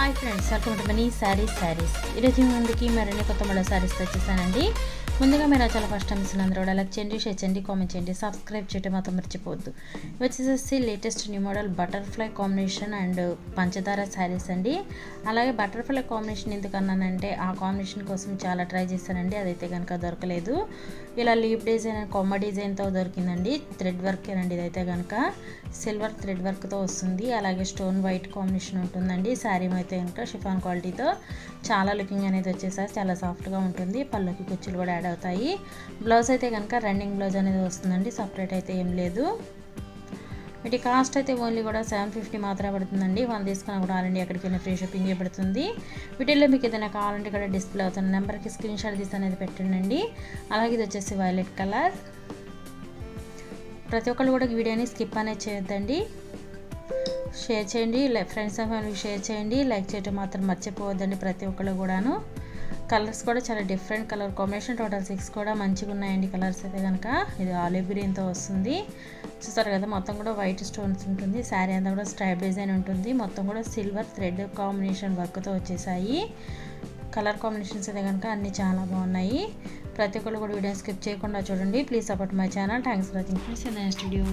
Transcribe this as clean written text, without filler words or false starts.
Hi friends, welcome to money saris. ఈరోజు ముందుకి మరిన్ని కొత్త మోడల్ శారీస్ తెచ్చేసానండి. ముందుగా మీరు చాలా ఫస్ట్ టైం ఇస్తున్నందుకు కూడా లైక్ చేయండి, షేర్ చేయండి, కామెంట్ చేయండి, సబ్స్క్రైబ్ చేయడం మాత్రం మర్చిపోవద్దు. వచ్చేసేసి latest new model butterfly combination and పంచదార శారీస్ అండి. అలాగే బటర్ఫ్లై కాంబినేషన్ ఎందుకన్నానంటే ఆ కాంబినేషన్ కోసం చాలా ట్రై చేశానండి, అదైతే కనుక దొరకలేదు. ఇలా లీప్ డిజైన్ కొమ్మ డిజైన్తో దొరికిందండి. థ్రెడ్ వర్కేనండి, ఇదైతే కనుక సిల్వర్ థ్రెడ్ వర్క్తో వస్తుంది. అలాగే స్టోన్ వైట్ కాంబినేషన్ ఉంటుందండి. శారీ అయితే కనుక షిఫాన్ క్వాలిటీతో చాలా లుకింగ్ అనేది వచ్చేసారి చాలా సాఫ్ట్గా ఉంటుంది. పళ్ళుకి కుచ్చులు కూడా యాడ్ అవుతాయి. బ్లౌజ్ అయితే కనుక రన్నింగ్ బ్లౌజ్ అనేది వస్తుందండి, సపరేట్ అయితే ఏం లేదు. వీటి కాస్ట్ అయితే ఓన్లీ కూడా 750 మాత్రమే పడుతుందండి. వాళ్ళు తీసుకున్నా కూడా ఆల్ ఇండియా ఎక్కడికైనా ఫ్రీ షిప్పింగ్ పడుతుంది. వీటిల్లో మీకు ఏదైనా కావాలంటే ఇక్కడ డిస్ప్లే అవుతున్న నెంబర్కి స్క్రీన్ షాట్ తీసి అనేది పెట్టండి. అలాగే ఇది వచ్చేసి వైలెట్ కలర్. ప్రతి ఒక్కళ్ళు కూడా వీడియోని స్కిప్ అనేది చేయొద్దండి. షేర్ చేయండి, ఫ్రెండ్స్ అండ్ ఫ్యామిలీకి షేర్ చేయండి, లైక్ చేయడం మాత్రం మర్చిపోవద్దండి ప్రతి ఒక్కళ్ళు కూడాను. కలర్స్ కూడా చాలా డిఫరెంట్ కలర్ కాంబినేషన్, టోటల్ 6 కూడా మంచిగా ఉన్నాయండి. కలర్స్ అయితే కనుక ఇది ఆలివ్ గ్రీన్తో వస్తుంది. చూస్తారు కదా, మొత్తం కూడా వైట్ స్టోన్స్ ఉంటుంది. శారీ అంతా కూడా స్ట్రైప్ డిజైన్ ఉంటుంది. మొత్తం కూడా సిల్వర్ థ్రెడ్ కాంబినేషన్ వర్క్తో వచ్చేసాయి. కలర్ కాంబినేషన్స్ అయితే కనుక అన్నీ చాలా బాగున్నాయి. ప్రతి ఒక్కళ్ళు కూడా వీడియో స్కిప్ చేయకుండా చూడండి. Please support my channel. Thanks for watching. Next video.